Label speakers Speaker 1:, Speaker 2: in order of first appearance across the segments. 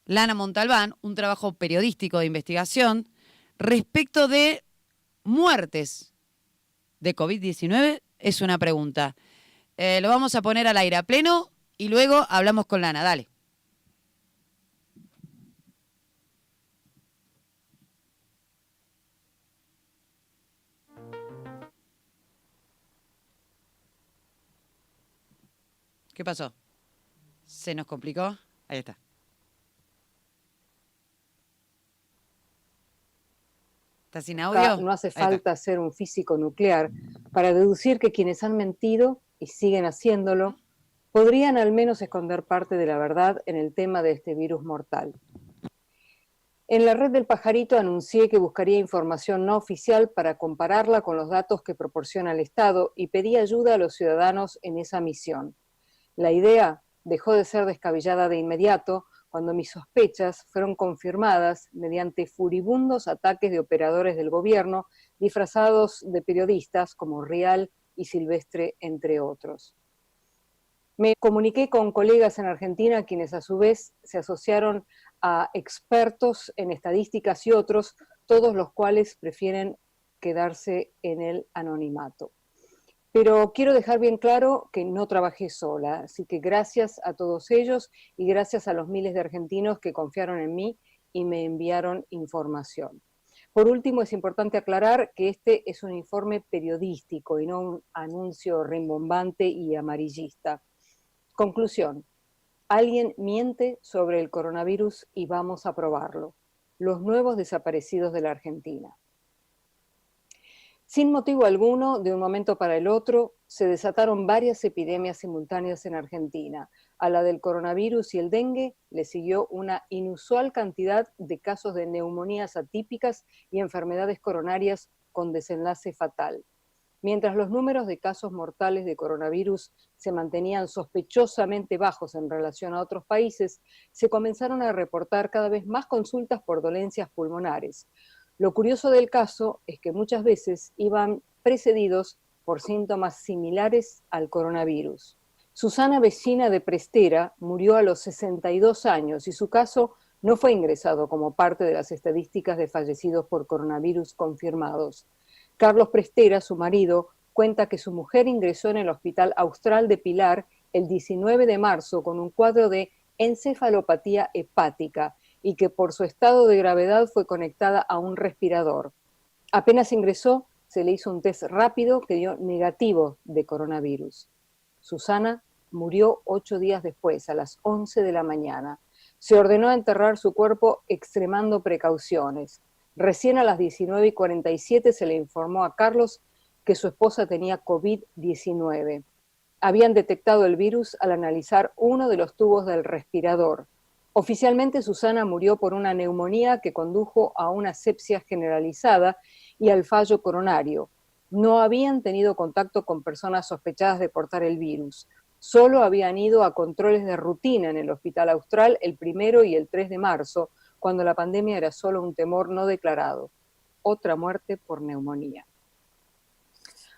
Speaker 1: Lana Montalbán un trabajo periodístico de investigación respecto de muertes de COVID-19. Es una pregunta. Lo vamos a poner al aire a pleno y luego hablamos con Lana. Dale. ¿Qué pasó? ¿Se nos complicó? Ahí está. ¿Está sin audio?
Speaker 2: No hace falta ser un físico nuclear para deducir que quienes han mentido y siguen haciéndolo podrían al menos esconder parte de la verdad en el tema de este virus mortal. En la red del pajarito anuncié que buscaría información no oficial para compararla con los datos que proporciona el Estado y pedí ayuda a los ciudadanos en esa misión. La idea dejó de ser descabellada de inmediato cuando mis sospechas fueron confirmadas mediante furibundos ataques de operadores del gobierno disfrazados de periodistas como Rial y Silvestre, entre otros. Me comuniqué con colegas en Argentina quienes a su vez se asociaron a expertos en estadísticas y otros, todos los cuales prefieren quedarse en el anonimato. Pero quiero dejar bien claro que no trabajé sola, así que gracias a todos ellos y gracias a los miles de argentinos que confiaron en mí y me enviaron información. Por último, es importante aclarar que este es un informe periodístico y no un anuncio rimbombante y amarillista. Conclusión: alguien miente sobre el coronavirus y vamos a probarlo. Los nuevos desaparecidos de la Argentina. Sin motivo alguno, de un momento para el otro, se desataron varias epidemias simultáneas en Argentina. A la del coronavirus y el dengue le siguió una inusual cantidad de casos de neumonías atípicas y enfermedades coronarias con desenlace fatal. Mientras los números de casos mortales de coronavirus se mantenían sospechosamente bajos en relación a otros países, se comenzaron a reportar cada vez más consultas por dolencias pulmonares. Lo curioso del caso es que muchas veces iban precedidos por síntomas similares al coronavirus. Susana, vecina de Prestera, murió a los 62 años y su caso no fue ingresado como parte de las estadísticas de fallecidos por coronavirus confirmados. Carlos Prestera, su marido, cuenta que su mujer ingresó en el Hospital Austral de Pilar el 19 de marzo con un cuadro de encefalopatía hepática y que por su estado de gravedad fue conectada a un respirador. Apenas ingresó, se le hizo un test rápido que dio negativo de coronavirus. Susana murió 8 días después, a las 11 de la mañana. Se ordenó enterrar su cuerpo extremando precauciones. Recién a las 19:47 se le informó a Carlos que su esposa tenía COVID-19. Habían detectado el virus al analizar uno de los tubos del respirador. Oficialmente, Susana murió por una neumonía que condujo a una sepsia generalizada y al fallo coronario. No habían tenido contacto con personas sospechadas de portar el virus. Solo habían ido a controles de rutina en el Hospital Austral el 1 y el 3 de marzo, cuando la pandemia era solo un temor no declarado. Otra muerte por neumonía.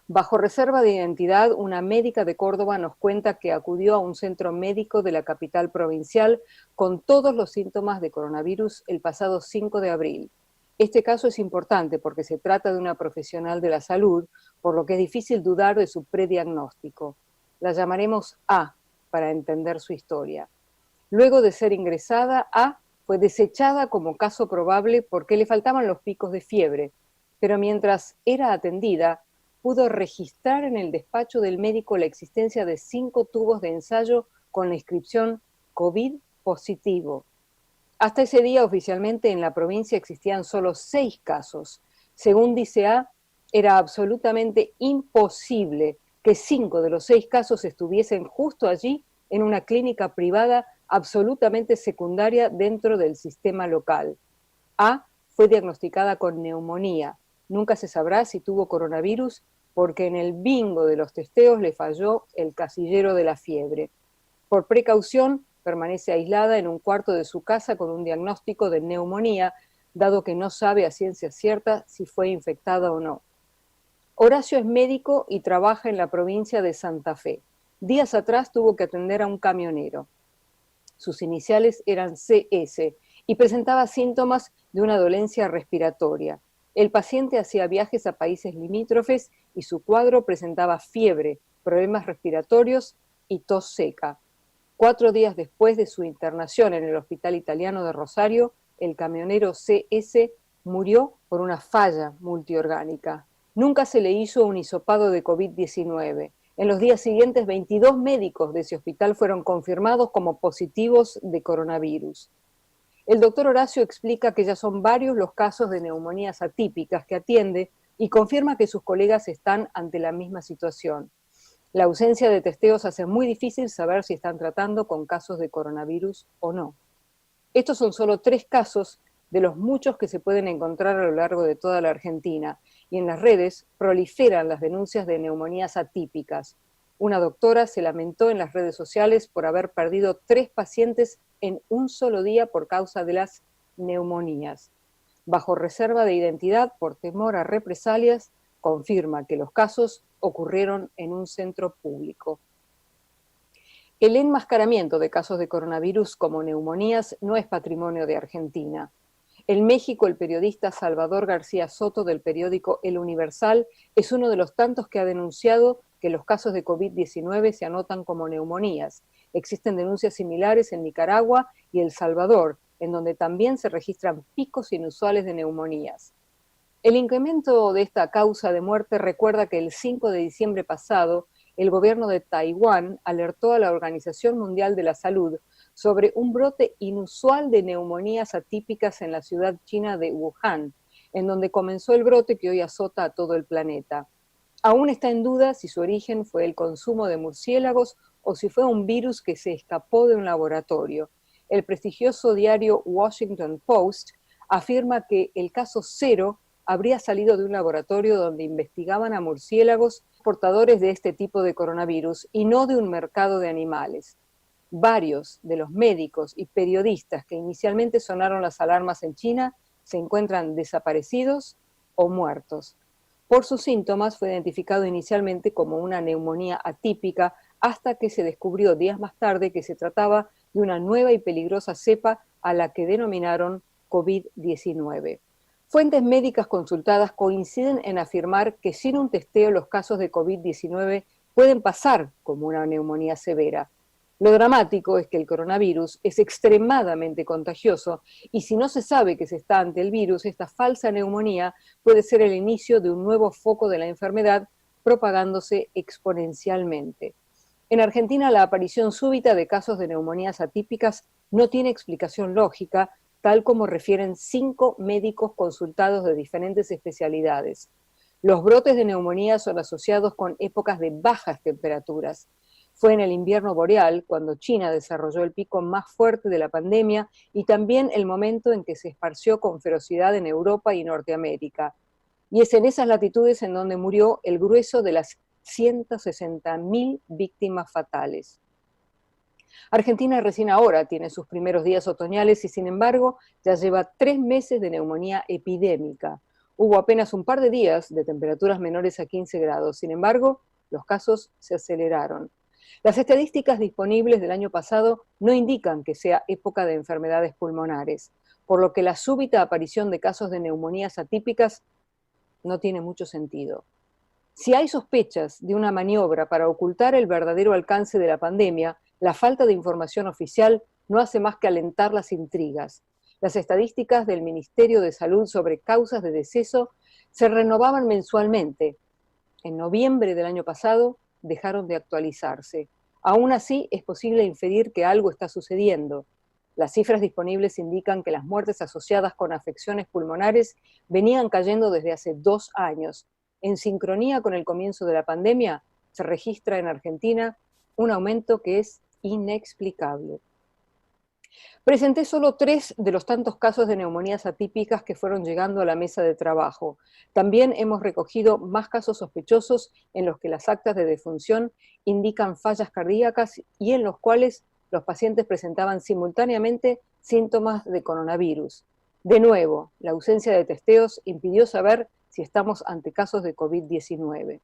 Speaker 2: Bajo reserva de identidad, una médica de Córdoba nos cuenta que acudió a un centro médico de la capital provincial con todos los síntomas de coronavirus el pasado 5 de abril. Este caso es importante porque se trata de una profesional de la salud, por lo que es difícil dudar de su prediagnóstico. La llamaremos A para entender su historia. Luego de ser ingresada, A fue desechada como caso probable porque le faltaban los picos de fiebre, pero mientras era atendida, pudo registrar en el despacho del médico la existencia de 5 tubos de ensayo con la inscripción COVID positivo. Hasta ese día, oficialmente, en la provincia existían solo 6 casos. Según dice A, era absolutamente imposible que 5 de los 6 casos estuviesen justo allí, en una clínica privada absolutamente secundaria dentro del sistema local. A fue diagnosticada con neumonía. Nunca se sabrá si tuvo coronavirus porque en el bingo de los testeos le falló el casillero de la fiebre. Por precaución, permanece aislada en un cuarto de su casa con un diagnóstico de neumonía, dado que no sabe a ciencia cierta si fue infectada o no. Horacio es médico y trabaja en la provincia de Santa Fe. Días atrás tuvo que atender a un camionero. sus iniciales eran CS, y presentaba síntomas de una dolencia respiratoria. El paciente hacía viajes a países limítrofes y su cuadro presentaba fiebre, problemas respiratorios y tos seca. 4 días después de su internación en el Hospital Italiano de Rosario, el camionero CS murió por una falla multiorgánica. Nunca se le hizo un hisopado de COVID-19. En los días siguientes, 22 médicos de ese hospital fueron confirmados como positivos de coronavirus. El doctor Horacio explica que ya son varios los casos de neumonías atípicas que atiende y confirma que sus colegas están ante la misma situación. La ausencia de testeos hace muy difícil saber si están tratando con casos de coronavirus o no. Estos son solo 3 casos de los muchos que se pueden encontrar a lo largo de toda la Argentina, y en las redes proliferan las denuncias de neumonías atípicas. Una doctora se lamentó en las redes sociales por haber perdido 3 pacientes en un solo día por causa de las neumonías. Bajo reserva de identidad por temor a represalias, confirma que los casos ocurrieron en un centro público. El enmascaramiento de casos de coronavirus como neumonías no es patrimonio de Argentina. En México, el periodista Salvador García Soto del periódico El Universal es uno de los tantos que ha denunciado que los casos de COVID-19 se anotan como neumonías. Existen denuncias similares en Nicaragua y El Salvador, en donde también se registran picos inusuales de neumonías. El incremento de esta causa de muerte recuerda que el 5 de diciembre pasado, el gobierno de Taiwán alertó a la Organización Mundial de la Salud sobre un brote inusual de neumonías atípicas en la ciudad china de Wuhan, en donde comenzó el brote que hoy azota a todo el planeta. Aún está en duda si su origen fue el consumo de murciélagos o si fue un virus que se escapó de un laboratorio. El prestigioso diario Washington Post afirma que el caso cero habría salido de un laboratorio donde investigaban a murciélagos portadores de este tipo de coronavirus y no de un mercado de animales. Varios de los médicos y periodistas que inicialmente sonaron las alarmas en China se encuentran desaparecidos o muertos. Por sus síntomas fue identificado inicialmente como una neumonía atípica hasta que se descubrió días más tarde que se trataba de una nueva y peligrosa cepa a la que denominaron COVID-19. Fuentes médicas consultadas coinciden en afirmar que sin un testeo los casos de COVID-19 pueden pasar como una neumonía severa. Lo dramático es que el coronavirus es extremadamente contagioso y si no se sabe que se está ante el virus, esta falsa neumonía puede ser el inicio de un nuevo foco de la enfermedad propagándose exponencialmente. En Argentina, la aparición súbita de casos de neumonías atípicas no tiene explicación lógica, tal como refieren 5 médicos consultados de diferentes especialidades. Los brotes de neumonía son asociados con épocas de bajas temperaturas. Fue en el invierno boreal cuando China desarrolló el pico más fuerte de la pandemia y también el momento en que se esparció con ferocidad en Europa y Norteamérica. Y es en esas latitudes en donde murió el grueso de las 160.000 víctimas fatales. Argentina recién ahora tiene sus primeros días otoñales y sin embargo ya lleva 3 meses de neumonía epidémica. Hubo apenas un par de días de temperaturas menores a 15 grados, sin embargo los casos se aceleraron. Las estadísticas disponibles del año pasado no indican que sea época de enfermedades pulmonares, por lo que la súbita aparición de casos de neumonías atípicas no tiene mucho sentido. Si hay sospechas de una maniobra para ocultar el verdadero alcance de la pandemia, la falta de información oficial no hace más que alentar las intrigas. Las estadísticas del Ministerio de Salud sobre causas de deceso se renovaban mensualmente. En noviembre del año pasado dejaron de actualizarse. Aún así, es posible inferir que algo está sucediendo. Las cifras disponibles indican que las muertes asociadas con afecciones pulmonares venían cayendo desde hace 2 años. En sincronía con el comienzo de la pandemia, se registra en Argentina un aumento que es inexplicable. Presenté solo 3 de los tantos casos de neumonías atípicas que fueron llegando a la mesa de trabajo. También hemos recogido más casos sospechosos en los que las actas de defunción indican fallas cardíacas y en los cuales los pacientes presentaban simultáneamente síntomas de coronavirus. De nuevo, la ausencia de testeos impidió saber si estamos ante casos de COVID-19.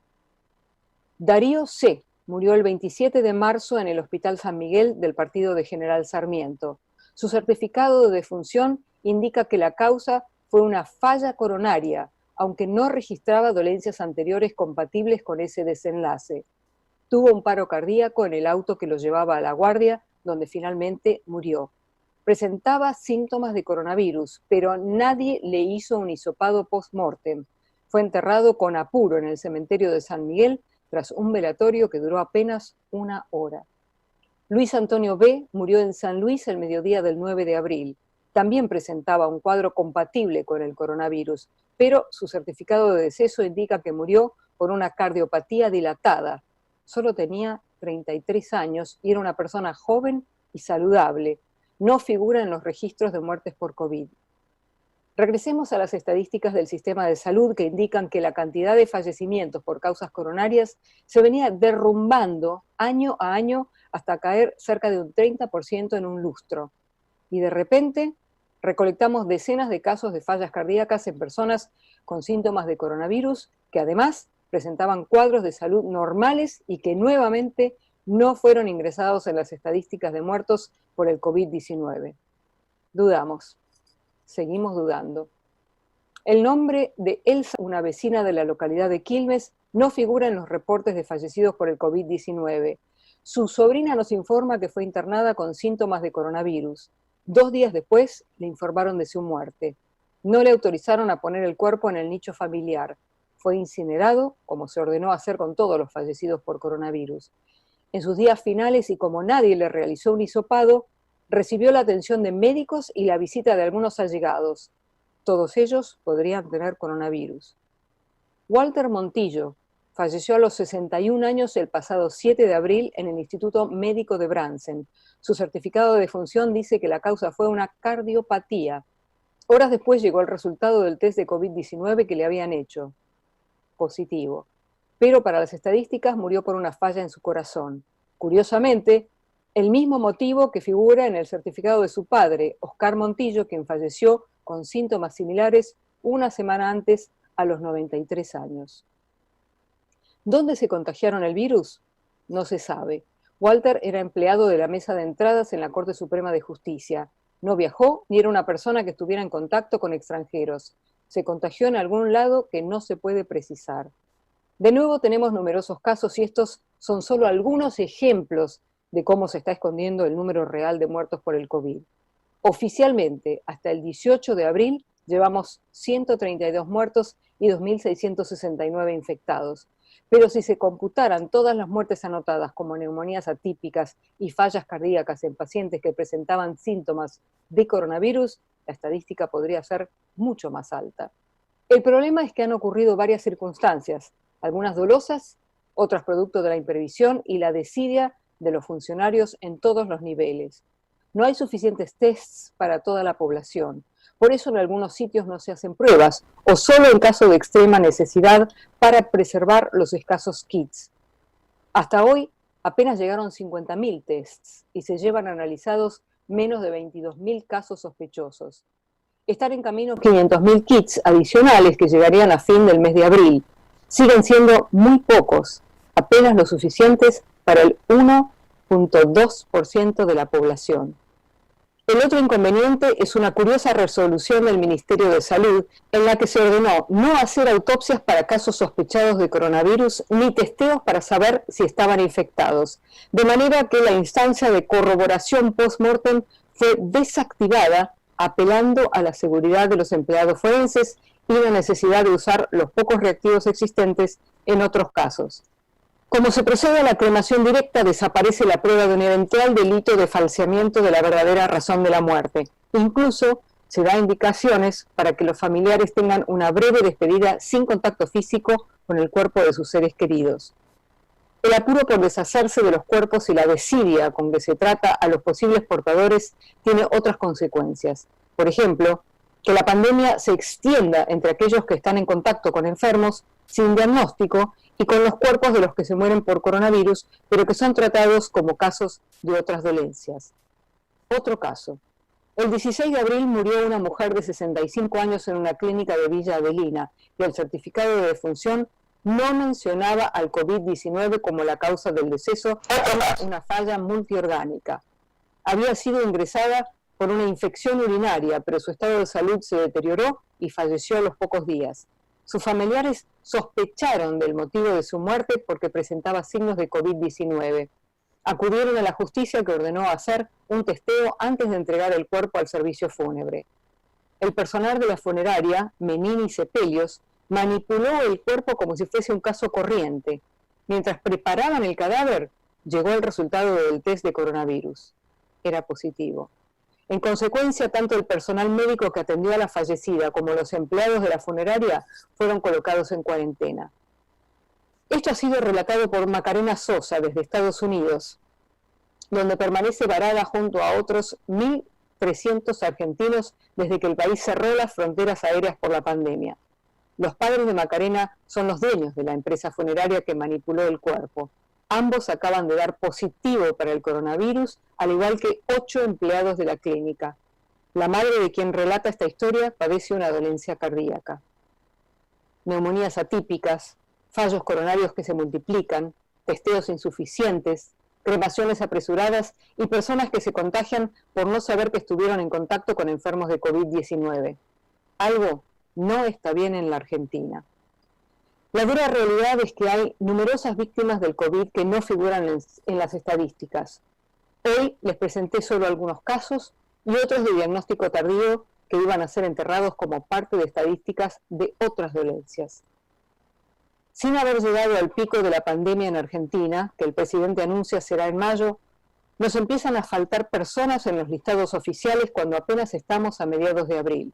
Speaker 2: Darío C., murió el 27 de marzo en el Hospital San Miguel del partido de General Sarmiento. Su certificado de defunción indica que la causa fue una falla coronaria, aunque no registraba dolencias anteriores compatibles con ese desenlace. Tuvo un paro cardíaco en el auto que lo llevaba a La Guardia, donde finalmente murió. Presentaba síntomas de coronavirus, pero nadie le hizo un hisopado post-mortem. Fue enterrado con apuro en el cementerio de San Miguel tras un velatorio que duró apenas 1 hora. Luis Antonio B. murió en San Luis el mediodía del 9 de abril. También presentaba un cuadro compatible con el coronavirus, pero su certificado de deceso indica que murió por una cardiopatía dilatada. Solo tenía 33 años y era una persona joven y saludable. No figura en los registros de muertes por COVID. Regresemos a las estadísticas del sistema de salud que indican que la cantidad de fallecimientos por causas coronarias se venía derrumbando año a año hasta caer cerca de un 30% en un lustro. Y de repente recolectamos decenas de casos de fallas cardíacas en personas con síntomas de coronavirus que además presentaban cuadros de salud normales y que nuevamente no fueron ingresados en las estadísticas de muertos por el COVID-19. Dudamos, seguimos dudando. El nombre de Elsa, una vecina de la localidad de Quilmes, no figura en los reportes de fallecidos por el COVID-19. Su sobrina nos informa que fue internada con síntomas de coronavirus. 2 días después le informaron de su muerte. No le autorizaron a poner el cuerpo en el nicho familiar. Fue incinerado, como se ordenó hacer con todos los fallecidos por coronavirus. En sus días finales, y como nadie le realizó un hisopado, recibió la atención de médicos y la visita de algunos allegados. Todos ellos podrían tener coronavirus. Walter Montillo falleció a los 61 años el pasado 7 de abril en el Instituto Médico de Bransen. Su certificado de defunción dice que la causa fue una cardiopatía. Horas después llegó el resultado del test de COVID-19 que le habían hecho. Positivo. Pero para las estadísticas murió por una falla en su corazón. Curiosamente, el mismo motivo que figura en el certificado de su padre, Oscar Montillo, quien falleció con síntomas similares 1 semana antes a los 93 años. ¿Dónde se contagiaron el virus? No se sabe. Walter era empleado de la mesa de entradas en la Corte Suprema de Justicia. No viajó ni era una persona que estuviera en contacto con extranjeros. Se contagió en algún lado que no se puede precisar. De nuevo tenemos numerosos casos y estos son solo algunos ejemplos de cómo se está escondiendo el número real de muertos por el COVID. Oficialmente, hasta el 18 de abril, llevamos 132 muertos y 2.669 infectados. Pero si se computaran todas las muertes anotadas como neumonías atípicas y fallas cardíacas en pacientes que presentaban síntomas de coronavirus, la estadística podría ser mucho más alta. El problema es que han ocurrido varias circunstancias, algunas dolosas, otras producto de la imprevisión y la desidia de los funcionarios en todos los niveles. No hay suficientes tests para toda la población. Por eso en algunos sitios no se hacen pruebas, o solo en caso de extrema necesidad para preservar los escasos kits. Hasta hoy apenas llegaron 50.000 tests y se llevan analizados menos de 22.000 casos sospechosos. Están en camino 500.000 kits adicionales que llegarían a fin del mes de abril. Siguen siendo muy pocos, apenas lo suficientes para el 1,2% de la población. El otro inconveniente es una curiosa resolución del Ministerio de Salud en la que se ordenó no hacer autopsias para casos sospechados de coronavirus ni testeos para saber si estaban infectados, de manera que la instancia de corroboración post-mortem fue desactivada, apelando a la seguridad de los empleados forenses y la necesidad de usar los pocos reactivos existentes en otros casos. Como se procede a la cremación directa, desaparece la prueba de un eventual delito de falseamiento de la verdadera razón de la muerte. Incluso se da indicaciones para que los familiares tengan una breve despedida sin contacto físico con el cuerpo de sus seres queridos. El apuro por deshacerse de los cuerpos y la desidia con que se trata a los posibles portadores tiene otras consecuencias. Por ejemplo, que la pandemia se extienda entre aquellos que están en contacto con enfermos sin diagnóstico y con los cuerpos de los que se mueren por coronavirus, pero que son tratados como casos de otras dolencias. Otro caso. El 16 de abril murió una mujer de 65 años en una clínica de Villa Adelina y el certificado de defunción no mencionaba al COVID-19 como la causa del deceso, una falla multiorgánica. Había sido ingresada por una infección urinaria, pero su estado de salud se deterioró y falleció a los pocos días. Sus familiares sospecharon del motivo de su muerte porque presentaba signos de COVID-19. Acudieron a la justicia, que ordenó hacer un testeo antes de entregar el cuerpo al servicio fúnebre. El personal de la funeraria, Menini Cepellos, manipuló el cuerpo como si fuese un caso corriente. Mientras preparaban el cadáver, llegó el resultado del test de coronavirus. Era positivo. En consecuencia, tanto el personal médico que atendió a la fallecida como los empleados de la funeraria fueron colocados en cuarentena. Esto ha sido relatado por Macarena Sosa desde Estados Unidos, donde permanece varada junto a otros 1.300 argentinos desde que el país cerró las fronteras aéreas por la pandemia. Los padres de Macarena son los dueños de la empresa funeraria que manipuló el cuerpo. Ambos acaban de dar positivo para el coronavirus, al igual que 8 empleados de la clínica. La madre de quien relata esta historia padece una dolencia cardíaca. Neumonías atípicas, fallos coronarios que se multiplican, testeos insuficientes, cremaciones apresuradas y personas que se contagian por no saber que estuvieron en contacto con enfermos de COVID-19. Algo no está bien en la Argentina. La dura realidad es que hay numerosas víctimas del COVID que no figuran en las estadísticas. Hoy les presenté solo algunos casos y otros de diagnóstico tardío que iban a ser enterrados como parte de estadísticas de otras dolencias. Sin haber llegado al pico de la pandemia en Argentina, que el presidente anuncia será en mayo, nos empiezan a faltar personas en los listados oficiales cuando apenas estamos a mediados de abril.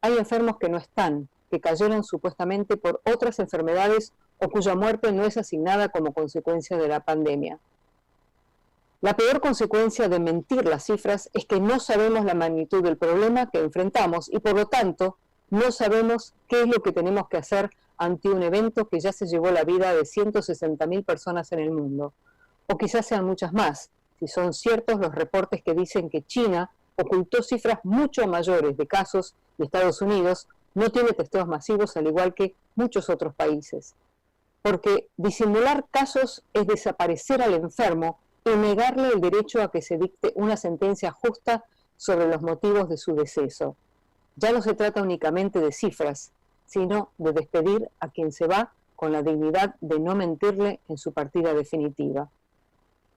Speaker 2: Hay enfermos que no están, que cayeron supuestamente por otras enfermedades o cuya muerte no es asignada como consecuencia de la pandemia. La peor consecuencia de mentir las cifras es que no sabemos la magnitud del problema que enfrentamos y por lo tanto no sabemos qué es lo que tenemos que hacer ante un evento que ya se llevó la vida de 160.000 personas en el mundo. O quizás sean muchas más, si son ciertos los reportes que dicen que China ocultó cifras mucho mayores de casos y Estados Unidos no tiene testeos masivos al igual que muchos otros países. Porque disimular casos es desaparecer al enfermo y negarle el derecho a que se dicte una sentencia justa sobre los motivos de su deceso. Ya no se trata únicamente de cifras, sino de despedir a quien se va con la dignidad de no mentirle en su partida definitiva.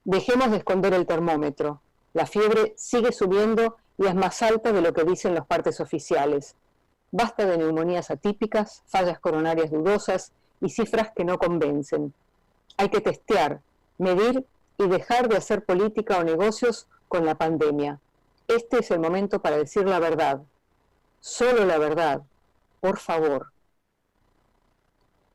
Speaker 2: Dejemos de esconder el termómetro. La fiebre sigue subiendo y es más alta de lo que dicen los partes oficiales. Basta de neumonías atípicas, fallas coronarias dudosas y cifras que no convencen. Hay que testear, medir y dejar de hacer política o negocios con la pandemia. Este es el momento para decir la verdad. Solo la verdad. Por favor.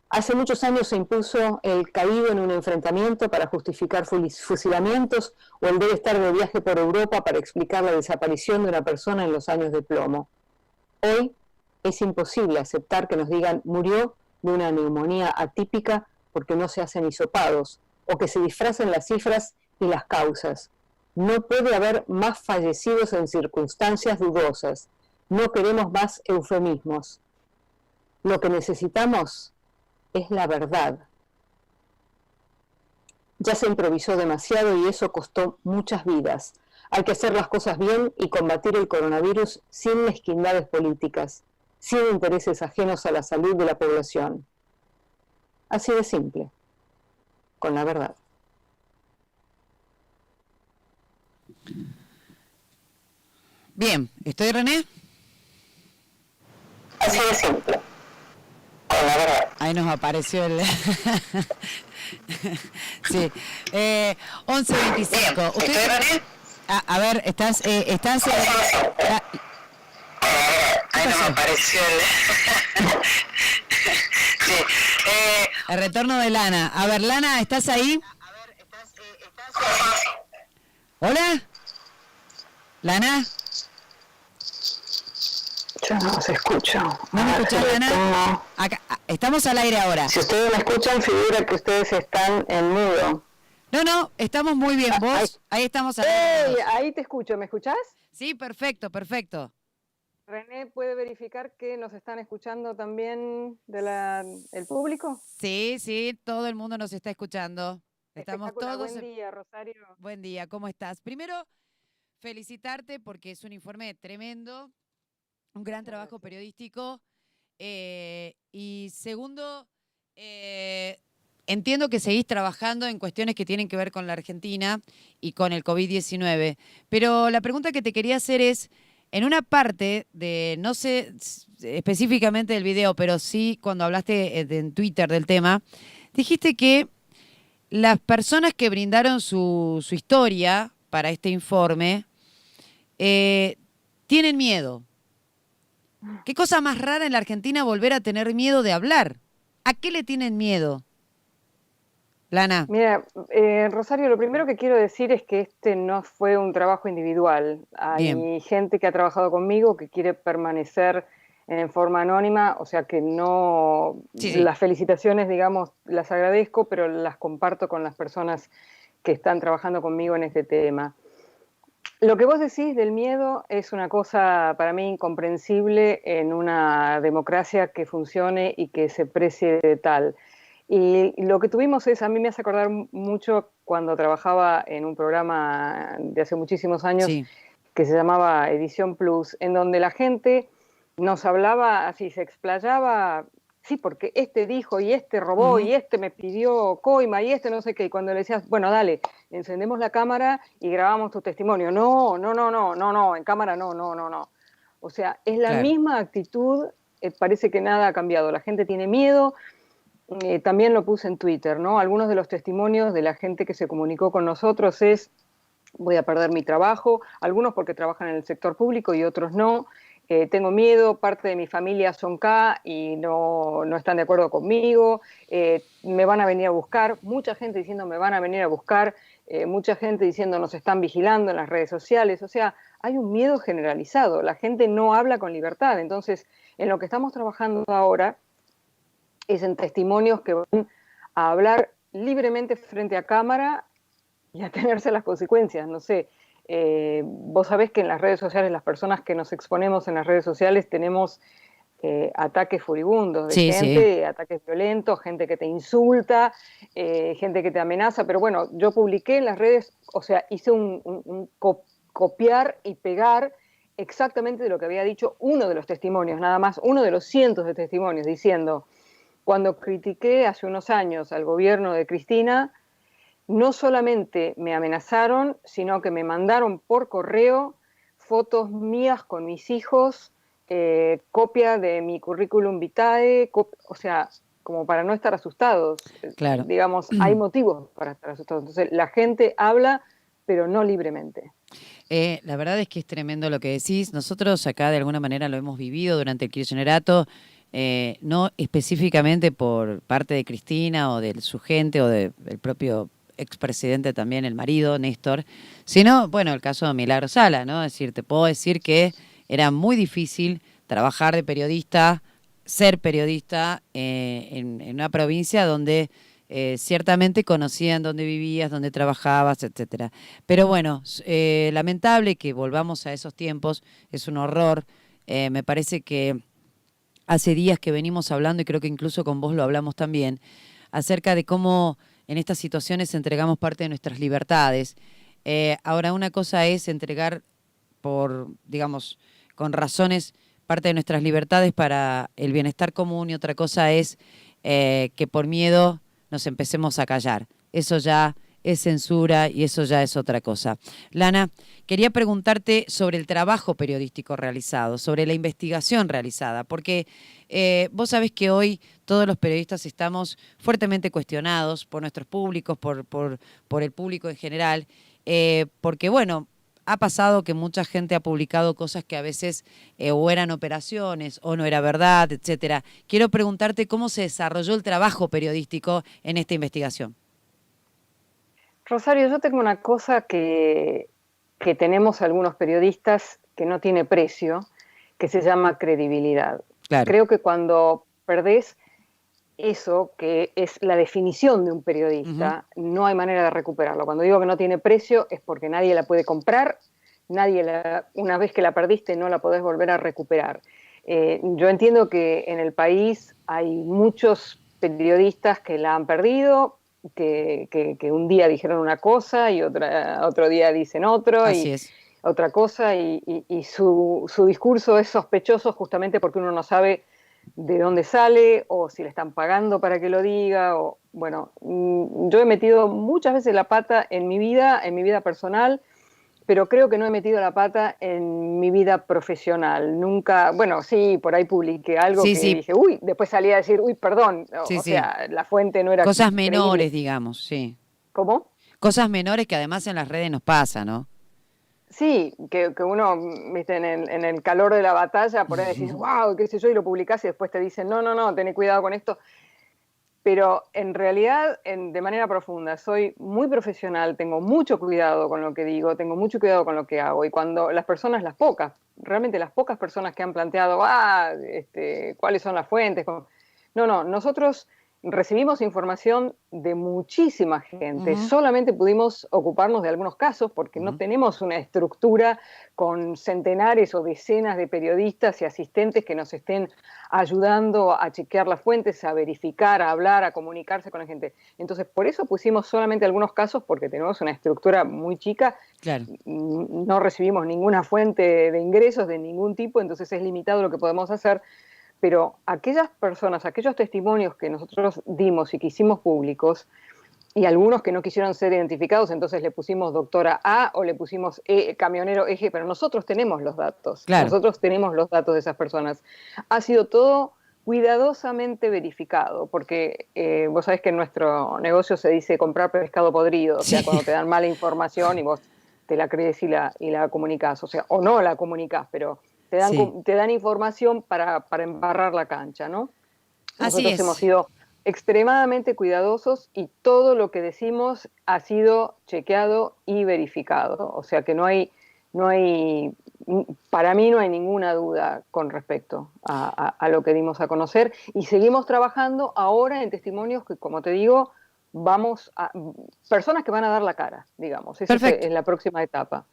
Speaker 2: Hace muchos años se impuso el caído en un enfrentamiento para justificar fusilamientos o el debe estar de viaje por Europa para explicar la desaparición de una persona en los años de plomo. Hoy es imposible aceptar que nos digan murió de una neumonía atípica porque no se hacen hisopados o que se disfracen las cifras y las causas. No puede haber más fallecidos en circunstancias dudosas. No queremos más eufemismos. Lo que necesitamos es la verdad. Ya se improvisó demasiado y eso costó muchas vidas. Hay que hacer las cosas bien y combatir el coronavirus sin mezquindades políticas, sin intereses ajenos a la salud de la población. Así de simple, con la verdad.
Speaker 1: Bien, ¿estoy, René?
Speaker 2: Así de simple, con la verdad.
Speaker 1: Ahí nos apareció el... sí. 11:25.
Speaker 2: ¿Estoy, René?
Speaker 1: A ver, estás...
Speaker 2: Ahí nos apareció el... sí.
Speaker 1: El retorno de Lana. A ver, Lana, ¿estás ahí? ¿Hola? ¿Lana?
Speaker 2: Yo no se escucho.
Speaker 1: ¿No me escuchás, Lana? Acá, estamos al aire ahora.
Speaker 2: Si ustedes me escuchan, figura que ustedes están en mudo.
Speaker 1: No, estamos muy bien. ¿Vos? Ahí estamos al aire.
Speaker 2: Ahí te escucho. ¿Me escuchás?
Speaker 1: Sí, perfecto.
Speaker 2: René, ¿puede verificar que nos están escuchando también el público?
Speaker 1: Sí, sí, todo el mundo nos está escuchando. Estamos
Speaker 2: Espectacular,
Speaker 1: todos.
Speaker 2: buen día, Rosario.
Speaker 1: Buen día, ¿cómo estás? Primero, felicitarte porque es un informe tremendo, un gran
Speaker 2: Muchas
Speaker 1: trabajo
Speaker 2: gracias.
Speaker 1: periodístico. Y segundo, entiendo que seguís trabajando en cuestiones que tienen que ver con la Argentina y con el COVID-19. Pero la pregunta que te quería hacer es, en una parte de, no sé específicamente del video, pero sí cuando hablaste en Twitter del tema, dijiste que las personas que brindaron su historia para este informe eh, tienen miedo. ¿Qué cosa más rara en la Argentina volver a tener miedo de hablar? ¿A qué le tienen miedo, Lana?
Speaker 2: Mira, Rosario, lo primero que quiero decir es que este no fue un trabajo individual.
Speaker 1: Bien,
Speaker 2: Hay gente que ha trabajado conmigo que quiere permanecer en forma anónima, o sea que no,
Speaker 1: sí, sí,
Speaker 2: las felicitaciones, digamos, las agradezco, pero las comparto con las personas que están trabajando conmigo en este tema. Lo que vos decís del miedo es una cosa para mí incomprensible en una democracia que funcione y que se precie de tal. Y lo que tuvimos es, a mí me hace acordar mucho cuando trabajaba en un programa de hace muchísimos años
Speaker 1: sí.
Speaker 2: que se llamaba Edición Plus, en donde la gente nos hablaba así, se explayaba, sí, porque este dijo y este robó
Speaker 1: Ujú,
Speaker 2: y este me pidió coima y este no sé qué, y cuando le decías, bueno, dale, encendemos la cámara y grabamos tu testimonio. No, no, no, no, no, no, en cámara no, no, no, no. O sea, es la
Speaker 1: claro.
Speaker 2: misma actitud, parece que nada ha cambiado. La gente tiene miedo, también lo puse en Twitter, ¿no? Algunos de los testimonios de la gente que se comunicó con nosotros es, voy a perder mi trabajo, algunos porque trabajan en el sector público y otros no. Tengo miedo, parte de mi familia son K y no están de acuerdo conmigo, me van a venir a buscar, mucha gente diciendo me van a venir a buscar, mucha gente diciendo nos están vigilando en las redes sociales, o sea, hay un miedo generalizado, la gente no habla con libertad, entonces en lo que estamos trabajando ahora es en testimonios que van a hablar libremente frente a cámara y a tenerse las consecuencias. No sé, vos sabés que en las redes sociales, las personas que nos exponemos en las redes sociales tenemos ataques furibundos de
Speaker 1: Sí, sí,
Speaker 2: gente, ataques violentos, gente que te insulta, gente que te amenaza, pero bueno, yo publiqué en las redes, o sea, hice un copiar y pegar exactamente de lo que había dicho uno de los testimonios, nada más, uno de los cientos de testimonios, diciendo, cuando critiqué hace unos años al gobierno de Cristina, no solamente me amenazaron, sino que me mandaron por correo fotos mías con mis hijos, copia de mi currículum vitae, o sea, como para no estar asustados.
Speaker 1: claro.
Speaker 2: Digamos, hay motivos para estar asustados. Entonces, la gente habla, pero no libremente.
Speaker 1: La verdad es que es tremendo lo que decís. Nosotros acá de alguna manera lo hemos vivido durante el kirchnerato, no específicamente por parte de Cristina o de su gente o del propio expresidente también, el marido, Néstor, sino, bueno, el caso de Milagro Sala, ¿no? Es decir, te puedo decir que era muy difícil trabajar de periodista, ser periodista en una provincia donde ciertamente conocían dónde vivías, dónde trabajabas, etcétera. Pero bueno, lamentable que volvamos a esos tiempos, es un horror. Me parece que hace días que venimos hablando, y creo que incluso con vos lo hablamos también, acerca de cómo en estas situaciones entregamos parte de nuestras libertades. Ahora, una cosa es entregar por, digamos, con razones parte de nuestras libertades para el bienestar común y otra cosa es que por miedo nos empecemos a callar. Eso ya es censura y eso ya es otra cosa. Lana, quería preguntarte sobre el trabajo periodístico realizado, sobre la investigación realizada, porque vos sabés que hoy todos los periodistas estamos fuertemente cuestionados por nuestros públicos, por el público en general, porque bueno, ha pasado que mucha gente ha publicado cosas que a veces o eran operaciones o no era verdad, etcétera. Quiero preguntarte cómo se desarrolló el trabajo periodístico en esta investigación.
Speaker 2: Rosario, yo tengo una cosa que tenemos algunos periodistas que no tiene precio, que se llama credibilidad.
Speaker 1: Claro.
Speaker 2: Creo que cuando perdés eso, que es la definición de un
Speaker 1: Ujú.
Speaker 2: periodista, no hay manera de recuperarlo. Cuando digo que no tiene precio es porque nadie la puede comprar, una vez que la perdiste no la podés volver a recuperar. Yo entiendo que en el país hay muchos periodistas que la han perdido, que un día dijeron una cosa y otro día dicen
Speaker 1: Así es.
Speaker 2: otra cosa, y su discurso es sospechoso justamente porque uno no sabe de dónde sale o si le están pagando para que lo diga. Bueno, yo he metido muchas veces la pata en mi vida personal, pero creo que no he metido la pata en mi vida profesional. Nunca, bueno, sí, por ahí publiqué algo
Speaker 1: Sí,
Speaker 2: que
Speaker 1: sí,
Speaker 2: dije, uy, después salí a decir, uy, perdón,
Speaker 1: sí,
Speaker 2: o
Speaker 1: sí.
Speaker 2: sea, la fuente no era
Speaker 1: Cosas
Speaker 2: creíble.
Speaker 1: menores, digamos, sí.
Speaker 2: ¿Cómo?
Speaker 1: Cosas menores que además en las redes nos pasa, ¿no?
Speaker 2: Sí, que uno, viste, en el calor de la batalla, por ahí decís, wow, qué sé yo, y lo publicás y después te dicen, no, no, no, ten cuidado con esto. Pero en realidad, de manera profunda, soy muy profesional, tengo mucho cuidado con lo que digo, tengo mucho cuidado con lo que hago. Y cuando las personas, realmente las pocas personas que han planteado, ¿cuáles son las fuentes? No, no, nosotros recibimos información de muchísima gente,
Speaker 1: Ujú,
Speaker 2: solamente pudimos ocuparnos de algunos casos porque no
Speaker 1: ujú.
Speaker 2: tenemos una estructura con centenares o decenas de periodistas y asistentes que nos estén ayudando a chequear las fuentes, a verificar, a hablar, a comunicarse con la gente. Entonces, por eso pusimos solamente algunos casos, porque tenemos una estructura muy chica,
Speaker 1: Claro.
Speaker 2: no recibimos ninguna fuente de ingresos de ningún tipo, entonces es limitado lo que podemos hacer, pero aquellas personas, aquellos testimonios que nosotros dimos y que hicimos públicos, y algunos que no quisieron ser identificados, entonces le pusimos doctora A o le pusimos camionero eje, pero
Speaker 1: Claro.
Speaker 2: nosotros tenemos los datos de esas personas. Ha sido todo cuidadosamente verificado, porque vos sabés que en nuestro negocio se dice comprar pescado podrido, o sea,
Speaker 1: Sí.
Speaker 2: cuando te dan mala información y vos te la crees y la comunicás, o sea, o no la comunicás, pero
Speaker 1: Sí.
Speaker 2: te dan información para embarrar la cancha, ¿no?
Speaker 1: Así
Speaker 2: Nosotros hemos
Speaker 1: es.
Speaker 2: sido extremadamente cuidadosos y todo lo que decimos ha sido chequeado y verificado. O sea que no hay, para mí no hay ninguna duda con respecto a lo que dimos a conocer y seguimos trabajando ahora en testimonios que, como te digo, personas que van a dar la cara, digamos. Esa
Speaker 1: Perfecto.
Speaker 2: es la próxima etapa.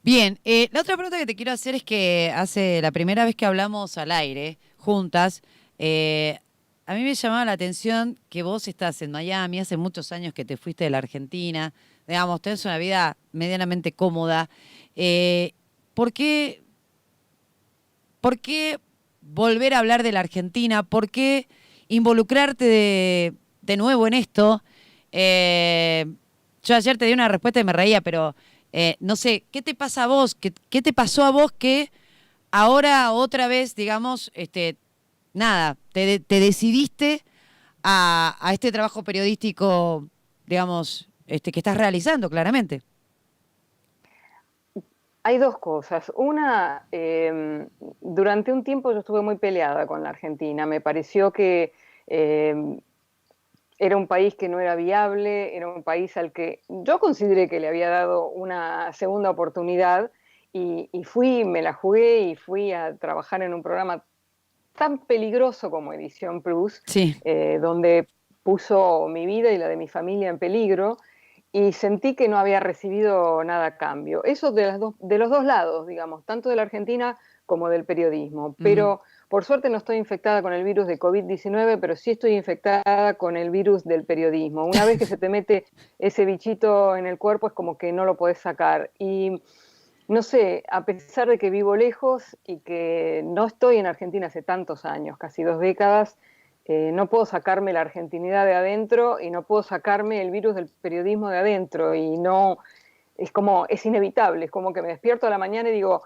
Speaker 1: Bien, la otra pregunta que te quiero hacer es que hace la primera vez que hablamos al aire, juntas, a mí me llamaba la atención que vos estás en Miami, hace muchos años que te fuiste de la Argentina, digamos, tenés una vida medianamente cómoda. Eh, ¿por qué, por qué volver a hablar de la Argentina? ¿Por qué involucrarte de nuevo en esto? Eh, yo ayer te di una respuesta y me reía, pero no sé, ¿qué te pasa a vos? ¿Qué te pasó a vos que ahora otra vez, digamos, nada, te decidiste a este trabajo periodístico, digamos, que estás realizando, claramente?
Speaker 2: Hay dos cosas. Una, durante un tiempo yo estuve muy peleada con la Argentina. Me pareció que eh, era un país que no era viable, era un país al que yo consideré que le había dado una segunda oportunidad y fui, me la jugué y fui a trabajar en un programa tan peligroso como Edición Plus,
Speaker 1: Sí.
Speaker 2: donde puso mi vida y la de mi familia en peligro y sentí que no había recibido nada a cambio. Eso de los dos lados, digamos, tanto de la Argentina como del periodismo.
Speaker 1: Ujú.
Speaker 2: Pero por suerte no estoy infectada con el virus de COVID-19, pero sí estoy infectada con el virus del periodismo. Una vez que se te mete ese bichito en el cuerpo es como que no lo podés sacar. Y no sé, a pesar de que vivo lejos y que no estoy en Argentina hace tantos años, casi 2 décadas, no puedo sacarme la argentinidad de adentro y no puedo sacarme el virus del periodismo de adentro y no, es inevitable, es como que me despierto a la mañana y digo,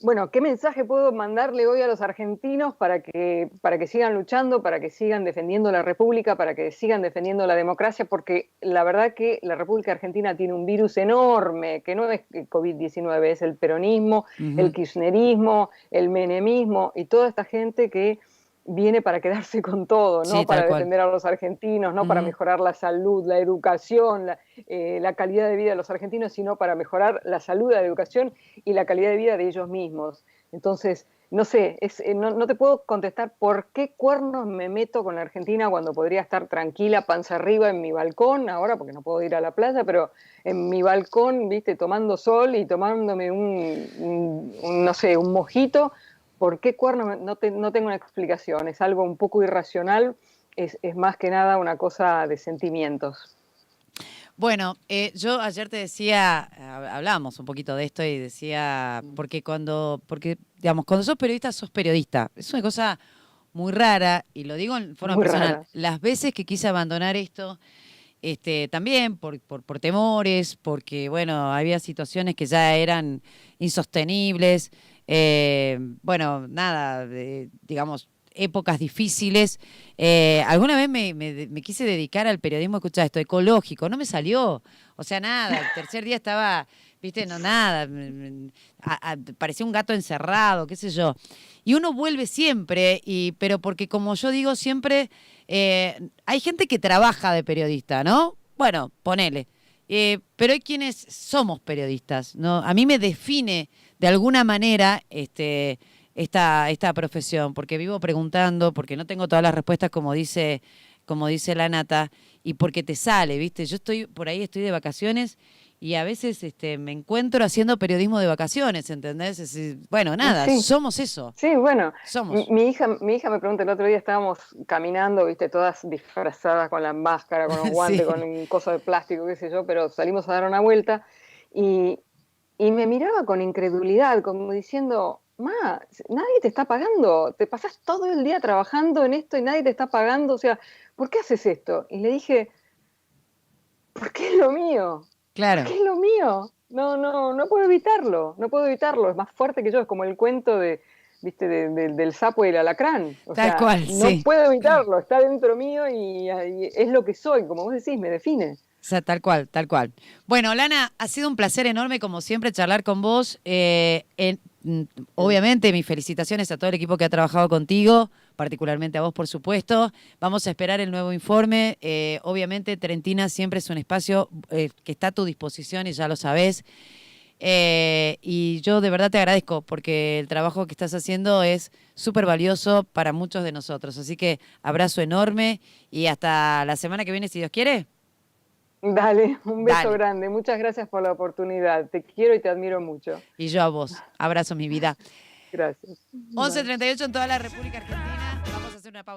Speaker 2: bueno, ¿qué mensaje puedo mandarle hoy a los argentinos para que sigan luchando, para que sigan defendiendo la República, para que sigan defendiendo la democracia? Porque la verdad que la República Argentina tiene un virus enorme, que no es COVID-19, es el peronismo, el
Speaker 1: Ujú,
Speaker 2: kirchnerismo, el menemismo y toda esta gente que viene para quedarse con todo,
Speaker 1: sí,
Speaker 2: no
Speaker 1: tal
Speaker 2: para
Speaker 1: cual.
Speaker 2: defender a los argentinos, no para
Speaker 1: Ujú.
Speaker 2: mejorar la salud, la educación, la calidad de vida de los argentinos, sino para mejorar la salud, la educación y la calidad de vida de ellos mismos. Entonces, no sé, no te puedo contestar por qué cuernos me meto con la Argentina cuando podría estar tranquila, panza arriba en mi balcón, ahora porque no puedo ir a la playa, pero en mi balcón, viste, tomando sol y tomándome no sé, un mojito. ¿Por qué cuernos? No tengo una explicación, es algo un poco irracional, es más que nada una cosa de sentimientos.
Speaker 1: Bueno, yo ayer te decía, hablábamos un poquito de esto y decía, porque, digamos, cuando sos periodista. Es una cosa muy rara, y lo digo en forma
Speaker 2: Muy
Speaker 1: personal.
Speaker 2: rara.
Speaker 1: Las veces que quise abandonar esto, también por temores, porque, bueno, había situaciones que ya eran insostenibles, bueno, nada, digamos, épocas difíciles. Alguna vez me quise dedicar al periodismo, escucha esto, ecológico, no me salió. O sea, nada, el tercer día estaba, viste, no, nada, parecía un gato encerrado, qué sé yo. Y uno vuelve siempre, pero porque como yo digo siempre, hay gente que trabaja de periodista, ¿no? Bueno, ponele. Pero hay quienes somos periodistas, ¿no? A mí me define de alguna manera esta profesión, porque vivo preguntando, porque no tengo todas las respuestas como dice la Nata, y porque te sale, ¿viste? Yo estoy por ahí, estoy de vacaciones y a veces me encuentro haciendo periodismo de vacaciones, ¿entendés? Bueno, nada,
Speaker 2: Sí,
Speaker 1: somos eso,
Speaker 2: sí, bueno,
Speaker 1: somos.
Speaker 2: mi hija me pregunta, el otro día estábamos caminando, viste, todas disfrazadas con la máscara, con los guantes, con
Speaker 1: Sí,
Speaker 2: un coso de plástico, qué sé yo, pero salimos a dar una vuelta y, y me miraba con incredulidad, como diciendo, ma, nadie te está pagando, te pasás todo el día trabajando en esto y nadie te está pagando, o sea, ¿por qué haces esto? Y le dije, porque es lo mío,
Speaker 1: claro,
Speaker 2: porque es lo mío. No puedo evitarlo, no puedo evitarlo, es más fuerte que yo, es como el cuento ¿viste? Del sapo y el alacrán. O
Speaker 1: tal
Speaker 2: sea,
Speaker 1: cual,
Speaker 2: no
Speaker 1: sí.
Speaker 2: puedo evitarlo, está dentro mío y es lo que soy, como vos decís, me define.
Speaker 1: O sea, tal cual, tal cual. Bueno, Lana, ha sido un placer enorme, como siempre, charlar con vos. Obviamente, mis felicitaciones a todo el equipo que ha trabajado contigo, particularmente a vos, por supuesto. Vamos a esperar el nuevo informe. Obviamente, Trentina siempre es un espacio que está a tu disposición y ya lo sabés. Y yo de verdad te agradezco porque el trabajo que estás haciendo es súper valioso para muchos de nosotros. Así que abrazo enorme y hasta la semana que viene, si Dios quiere.
Speaker 2: Dale, un beso
Speaker 1: Dale.
Speaker 2: grande, muchas gracias por la oportunidad, te quiero y te admiro mucho.
Speaker 1: Y yo a vos. Abrazo, mi vida.
Speaker 2: Gracias. Bye.
Speaker 1: 11:38 en toda la República Argentina. Vamos a hacer una pausa.